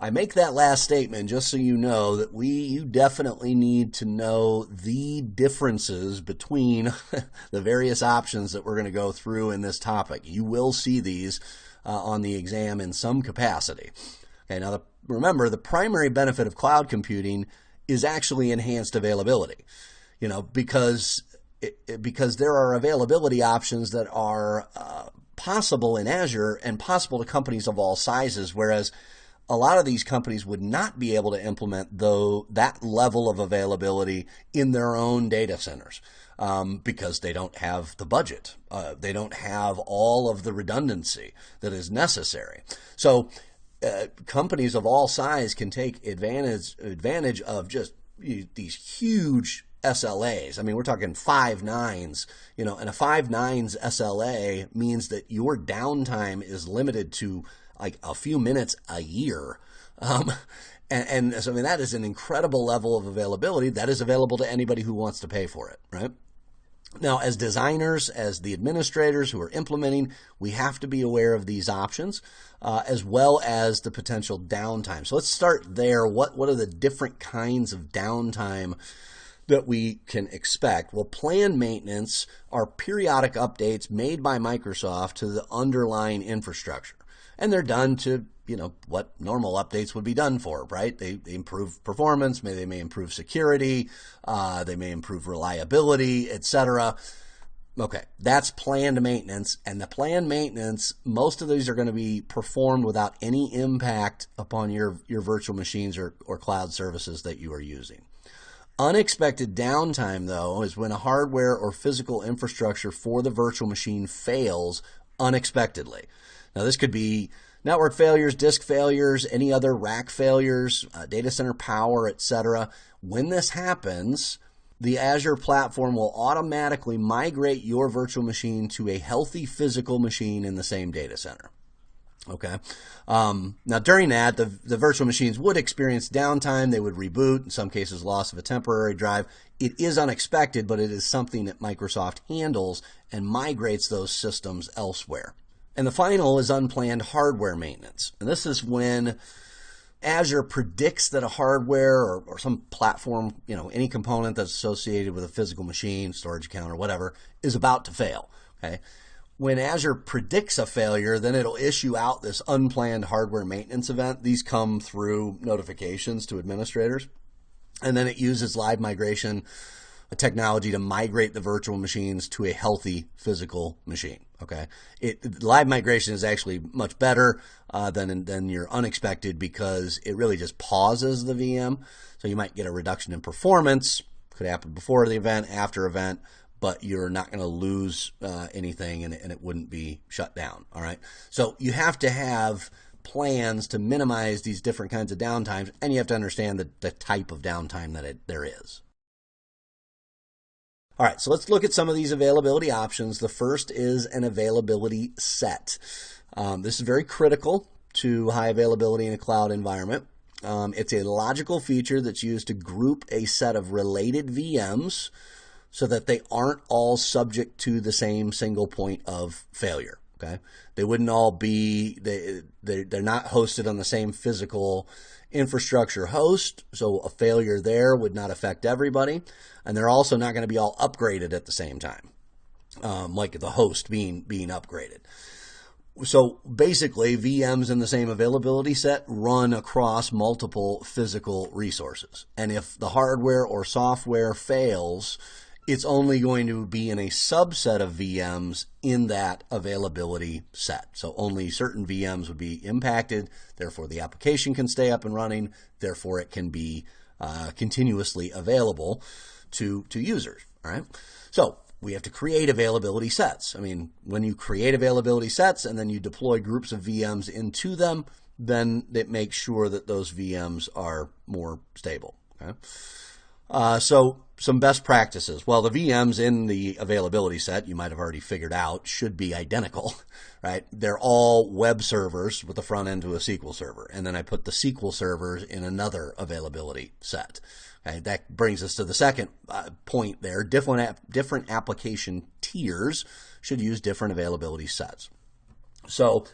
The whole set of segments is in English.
I make that last statement just so you know that you definitely need to know the differences between the various options that we're going to go through in this topic. You will see these on the exam in some capacity. Okay, now remember, the primary benefit of cloud computing is actually enhanced availability. Because there are availability options that are possible in Azure and possible to companies of all sizes, whereas a lot of these companies would not be able to implement that level of availability in their own data centers because they don't have the budget. They don't have all of the redundancy that is necessary. So companies of all size can take advantage of just these huge SLAs. I mean, we're talking 5 nines, and a 5 nines SLA means that your downtime is limited to like a few minutes a year. And so, I mean, that is an incredible level of availability that is available to anybody who wants to pay for it, right? Now, as designers, as the administrators who are implementing, we have to be aware of these options as well as the potential downtime. So let's start there. What are the different kinds of downtime that we can expect? Well, planned maintenance are periodic updates made by Microsoft to the underlying infrastructure. And they're done to, what normal updates would be done for, right? They improve performance, they may improve security, they may improve reliability, etc. Okay, that's planned maintenance. And the planned maintenance, most of these are going to be performed without any impact upon your virtual machines or cloud services that you are using. Unexpected downtime, though, is when a hardware or physical infrastructure for the virtual machine fails unexpectedly. Now, this could be network failures, disk failures, any other rack failures, data center power, etc. When this happens, the Azure platform will automatically migrate your virtual machine to a healthy physical machine in the same data center. Okay. Now, during that, the virtual machines would experience downtime. They would reboot, in some cases, loss of a temporary drive. It is unexpected, but it is something that Microsoft handles and migrates those systems elsewhere. And the final is unplanned hardware maintenance. And this is when Azure predicts that a hardware or some platform, any component that's associated with a physical machine, storage account, or whatever, is about to fail. Okay. When Azure predicts a failure, then it'll issue out this unplanned hardware maintenance event. These come through notifications to administrators. And then it uses live migration technology to migrate the virtual machines to a healthy physical machine. Okay, live migration is actually much better than your unexpected because it really just pauses the VM. So you might get a reduction in performance. Could happen before the event, after event, but you're not going to lose anything, and it wouldn't be shut down. All right, so you have to have plans to minimize these different kinds of downtimes, and you have to understand the type of downtime that there is. All right, so let's look at some of these availability options. The first is an availability set. This is very critical to high availability in a cloud environment. It's a logical feature that's used to group a set of related VMs so that they aren't all subject to the same single point of failure. Okay, they wouldn't all be, they're not hosted on the same physical infrastructure host, so a failure there would not affect everybody, and they're also not going to be all upgraded at the same time, like the host being upgraded. So basically, VMs in the same availability set run across multiple physical resources, and if the hardware or software fails, it's only going to be in a subset of VMs in that availability set. So only certain VMs would be impacted. Therefore, the application can stay up and running. Therefore, it can be continuously available to users. All right. So we have to create availability sets. I mean, when you create availability sets and then you deploy groups of VMs into them, then it makes sure that those VMs are more stable. Okay. So some best practices. Well, the VMs in the availability set, you might have already figured out, should be identical, right? They're all web servers with the front end to a SQL server. And then I put the SQL servers in another availability set. Okay, that brings us to the second point there. Different application tiers should use different availability sets. So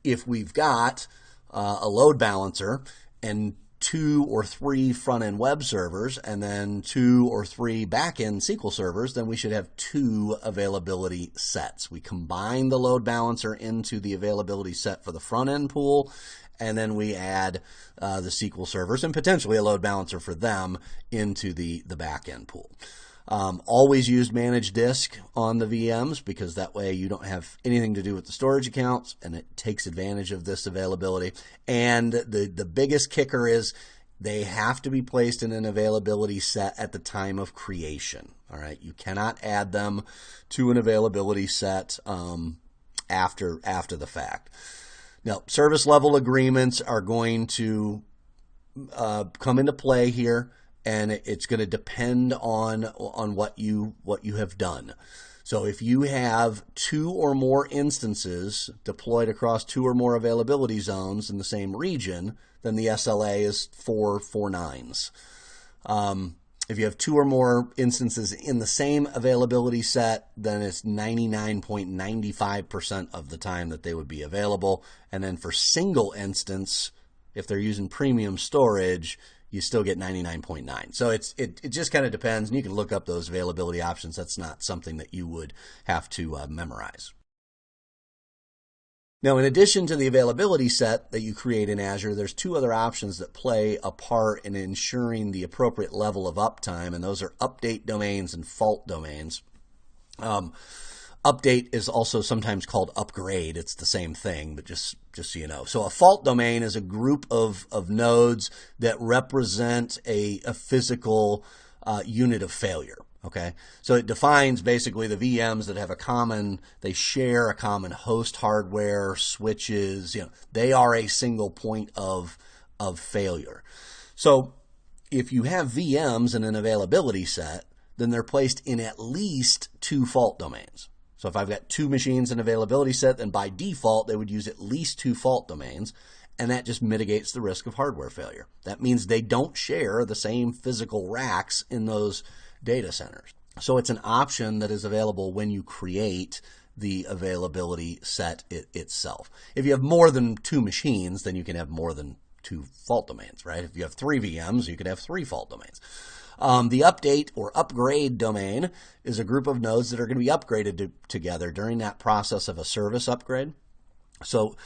if we've got a load balancer and 2 or 3 front-end web servers, and then 2 or 3 back-end SQL servers, then we should have 2 availability sets. We combine the load balancer into the availability set for the front-end pool, and then we add the SQL servers and potentially a load balancer for them into the back-end pool. Always use managed disk on the VMs, because that way you don't have anything to do with the storage accounts, and it takes advantage of this availability. And the biggest kicker is they have to be placed in an availability set at the time of creation. All right, you cannot add them to an availability set after the fact. Now, service level agreements are going to come into play here, and it's going to depend on what you have done. So if you have 2 or more instances deployed across 2 or more availability zones in the same region, then the SLA is 449s. If you have 2 or more instances in the same availability set, then it's 99.95% of the time that they would be available. And then for single instance, if they're using premium storage, you still get 99.9. So it just kind of depends, and you can look up those availability options. That's not something that you would have to memorize. Now, in addition to the availability set that you create in Azure, there's 2 other options that play a part in ensuring the appropriate level of uptime, and those are update domains and fault domains. Update is also sometimes called upgrade. It's the same thing, but just so you know. So a fault domain is a group of nodes that represent a physical unit of failure. Okay, so it defines basically the VMs that have they share a common host hardware, switches. They are a single point of failure. So if you have VMs in an availability set, then they're placed in at least 2 fault domains. So if I've got 2 machines in availability set, then by default, they would use at least 2 fault domains, and that just mitigates the risk of hardware failure. That means they don't share the same physical racks in those data centers. So it's an option that is available when you create the availability set itself. If you have more than 2 machines, then you can have more than 2 fault domains, right? If you have 3 VMs, you could have 3 fault domains. The update or upgrade domain is a group of nodes that are going to be upgraded together during that process of a service upgrade. So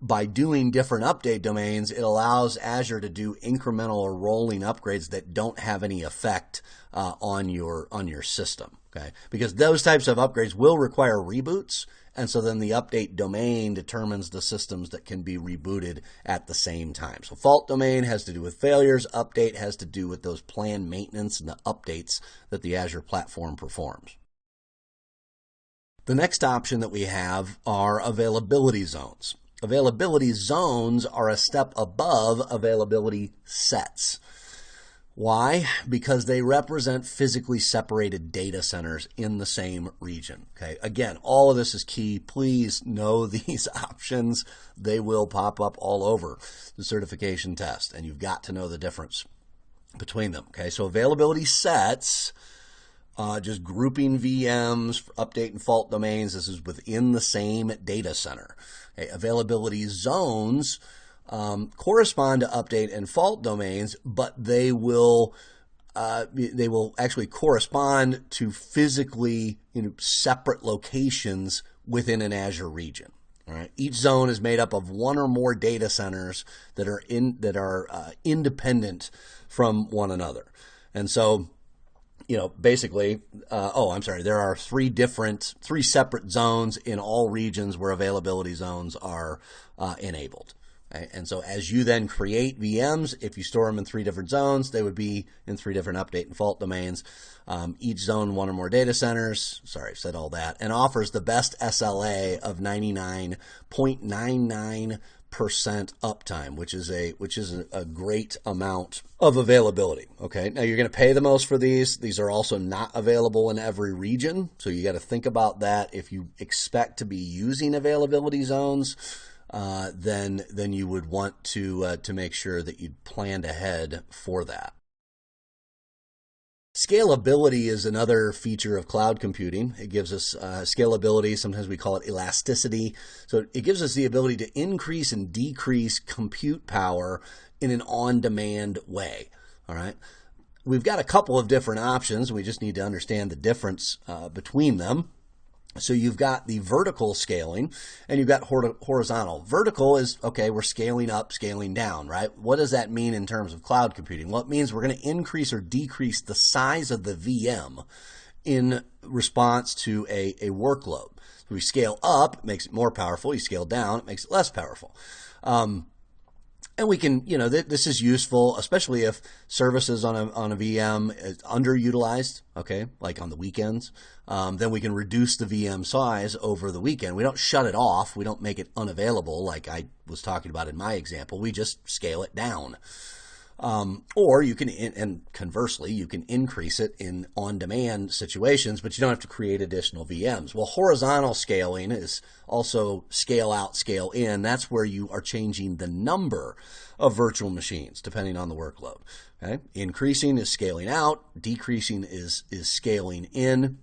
by doing different update domains, it allows Azure to do incremental or rolling upgrades that don't have any effect on your system. Okay, because those types of upgrades will require reboots, and so then the update domain determines the systems that can be rebooted at the same time. So fault domain has to do with failures. Update has to do with those planned maintenance and the updates that the Azure platform performs. The next option that we have are availability zones. Availability zones are a step above availability sets. Why? Because they represent physically separated data centers in the same region. Okay. Again, all of this is key. Please know these options. They will pop up all over the certification test, and you've got to know the difference between them. Okay. So availability sets, just grouping VMs, update and fault domains. This is within the same data center. Okay. Availability zones correspond to update and fault domains, but they will actually correspond to physically separate locations within an Azure region. All right. Each zone is made up of 1 or more data centers that are independent from one another, and so basically, there are 3 separate zones in all regions where availability zones are enabled. Okay? And so as you then create VMs, if you store them in 3 different zones, they would be in 3 different update and fault domains. Each zone 1 or more data centers, sorry, I said all that, and offers the best SLA of 99.99% uptime, which is a great amount of availability. Okay, now you're going to pay the most for these. These are also not available in every region, so you got to think about that. If you expect to be using availability zones, then you would want to make sure that you planned ahead for that. Scalability is another feature of cloud computing. It gives us scalability. Sometimes we call it elasticity. So it gives us the ability to increase and decrease compute power in an on-demand way. All right. We've got a couple of different options. We just need to understand the difference between them. So you've got the vertical scaling and you've got horizontal. Vertical is, okay, we're scaling up, scaling down, right? What does that mean in terms of cloud computing? Well, it means we're going to increase or decrease the size of the VM in response to a workload. So we scale up, it makes it more powerful. You scale down, it makes it less powerful. And we can, this is useful, especially if services on a VM is underutilized, okay, like on the weekends. Then we can reduce the VM size over the weekend. We don't shut it off. We don't make it unavailable like I was talking about in my example. We just scale it down. Or you can, and conversely, you can increase it in on-demand situations, but you don't have to create additional VMs. Well, horizontal scaling is also scale out, scale in. That's where you are changing the number of virtual machines depending on the workload. Okay? Increasing is scaling out, decreasing is scaling in,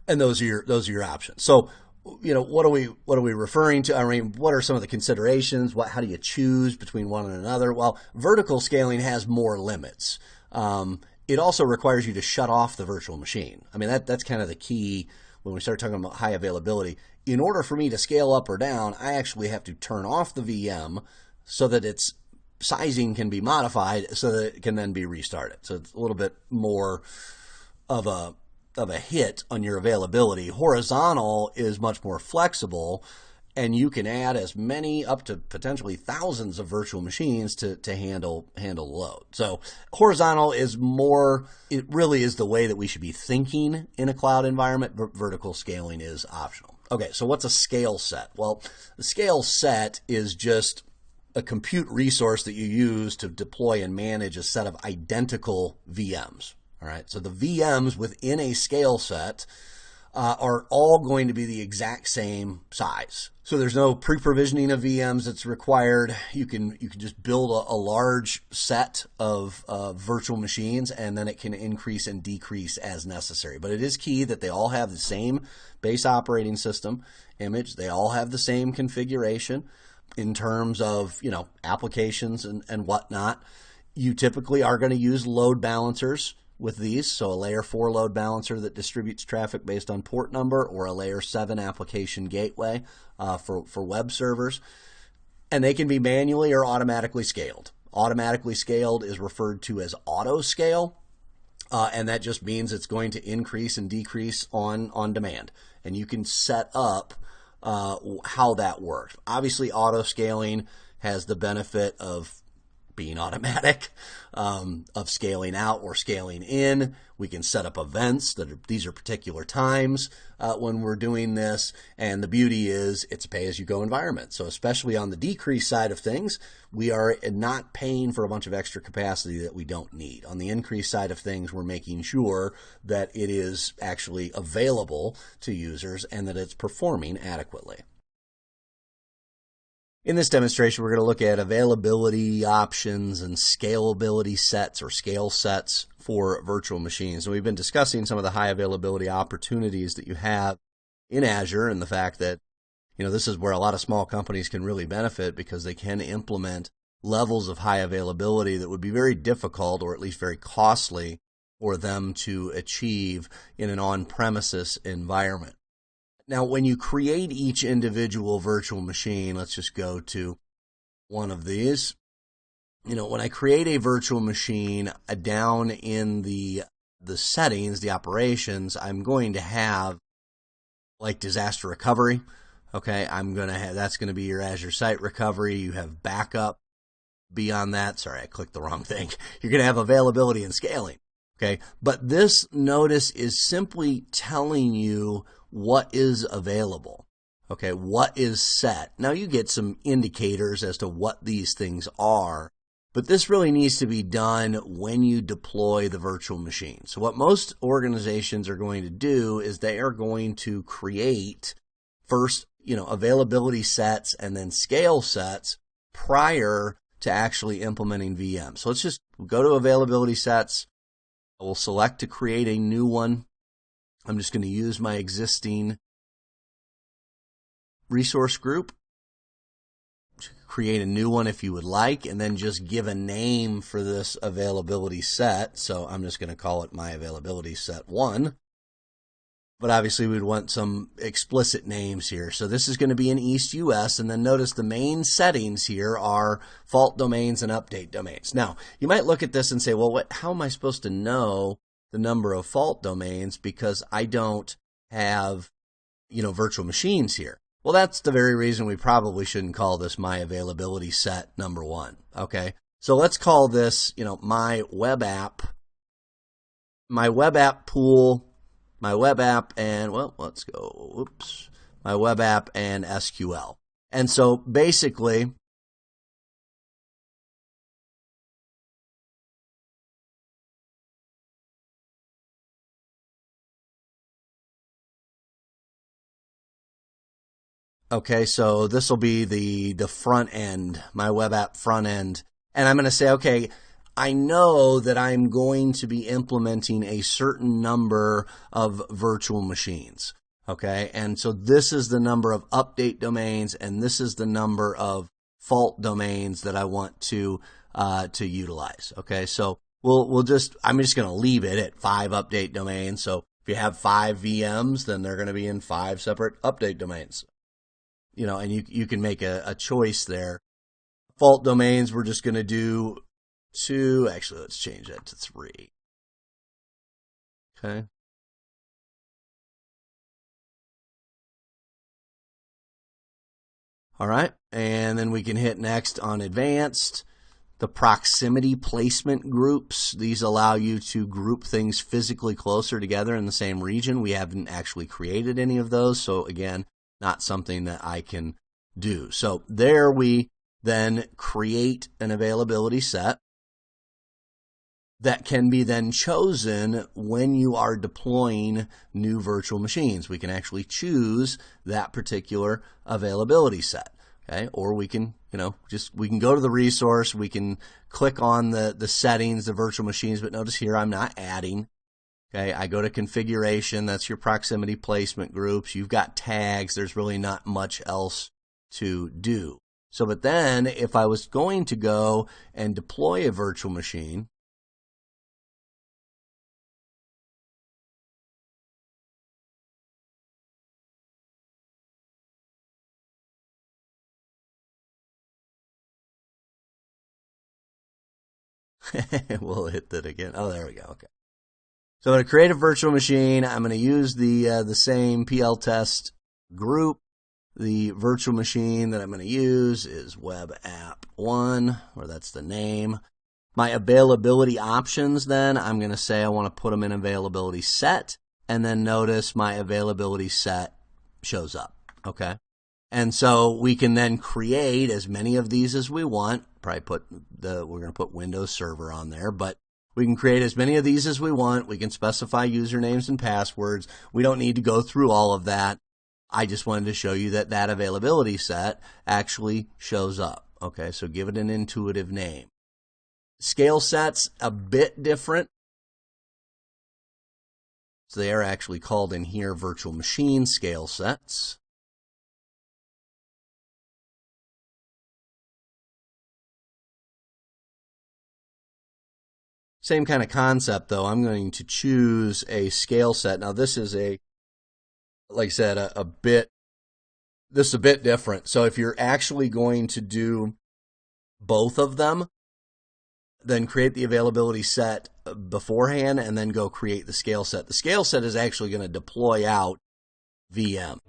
and those are your options. So, what are we referring to? I mean, what are some of the considerations? How do you choose between one and another? Well, vertical scaling has more limits. It also requires you to shut off the virtual machine. I mean, that's kind of the key when we start talking about high availability. In order for me to scale up or down, I actually have to turn off the VM so that its sizing can be modified so that it can then be restarted. So it's a little bit more of a hit on your availability. Horizontal is much more flexible, and you can add as many, up to potentially thousands of virtual machines to handle the load. So horizontal is more, it really is the way that we should be thinking in a cloud environment. Vertical scaling is optional. Okay, so what's a scale set? Well, the scale set is just a compute resource that you use to deploy and manage a set of identical VMs. All right, so the VMs within a scale set are all going to be the exact same size. So there's no pre-provisioning of VMs that's required. You can just build a large set of virtual machines, and then it can increase and decrease as necessary. But it is key that they all have the same base operating system image. They all have the same configuration in terms of applications and whatnot. You typically are going to use load balancers with these, so a layer 4 load balancer that distributes traffic based on port number, or a layer 7 application gateway for web servers. And they can be manually or automatically scaled. Automatically scaled is referred to as auto scale, and that just means it's going to increase and decrease on demand. And you can set up how that works. Obviously, auto scaling has the benefit of being automatic, of scaling out or scaling in. We can set up events these are particular times when we're doing this. And the beauty is it's a pay-as-you-go environment. So especially on the decrease side of things, we are not paying for a bunch of extra capacity that we don't need. On the increase side of things, we're making sure that it is actually available to users and that it's performing adequately. In this demonstration, we're going to look at availability options and scalability sets or scale sets for virtual machines. And we've been discussing some of the high availability opportunities that you have in Azure, and the fact that, this is where a lot of small companies can really benefit, because they can implement levels of high availability that would be very difficult, or at least very costly, for them to achieve in an on-premises environment. Now, when you create each individual virtual machine, let's just go to one of these. When I create a virtual machine, down in the settings, the operations, I'm going to have like disaster recovery. Okay, that's going to be your Azure Site Recovery. You have backup. Beyond that, sorry, I clicked the wrong thing. You're going to have availability and scaling. Okay, but this notice is simply telling you what is available. Okay, what is set. Now you get some indicators as to what these things are, but this really needs to be done when you deploy the virtual machine. So what most organizations are going to do is they are going to create first, availability sets and then scale sets prior to actually implementing VM. So let's just go to availability sets. I will select to create a new one. I'm just going to use my existing resource group. Create a new one if you would like, and then just give a name for this availability set. So I'm just going to call it my availability set 1. But obviously we'd want some explicit names here. So this is going to be in East US, and then notice the main settings here are fault domains and update domains. Now, you might look at this and say, well, how am I supposed to know the number of fault domains because I don't have, virtual machines here? Well, that's the very reason we probably shouldn't call this my availability set number 1. Okay, so let's call this, my web app pool, my web app, and let's go. My web app and SQL. And so basically, okay, so this will be the front end, my web app front end. And I'm going to say, okay, I know that I'm going to be implementing a certain number of virtual machines. Okay, and so this is the number of update domains, and this is the number of fault domains that I want to utilize. Okay, so I'm just going to leave it at 5 update domains. So if you have 5 VMs, then they're going to be in 5 separate update domains. And you can make a choice there. Fault domains, we're just going to do 2. Actually, let's change that to 3. Okay. All right, and then we can hit next on advanced. The proximity placement groups, these allow you to group things physically closer together in the same region. We haven't actually created any of those, so again, not something that I can do. So there we then create an availability set that can be then chosen when you are deploying new virtual machines. We can actually choose that particular availability set. Okay, or we can, we can go to the resource, we can click on the settings, the virtual machines, but notice here I'm not adding. Okay, I go to configuration, that's your proximity placement groups. You've got tags, there's really not much else to do. So, but then if I was going to go and deploy a virtual machine, we'll hit that again. Oh, there we go. Okay. So I'm going to create a virtual machine. I'm going to use the same PL test group. The virtual machine that I'm going to use is web app 1, or that's the name. My availability options, then I'm going to say I want to put them in availability set, and then notice my availability set shows up. Okay. And so we can then create as many of these as we want. Probably we're going to put Windows Server on there, but we can create as many of these as we want. We can specify usernames and passwords. We don't need to go through all of that. I just wanted to show you that availability set actually shows up. Okay, so give it an intuitive name. Scale sets, a bit different. So they are actually called in here virtual machine scale sets. Same kind of concept, though. I'm going to choose a scale set. Now, this is like I said, this is a bit different. So if you're actually going to do both of them, then create the availability set beforehand and then go create the scale set. The scale set is actually going to deploy out VM.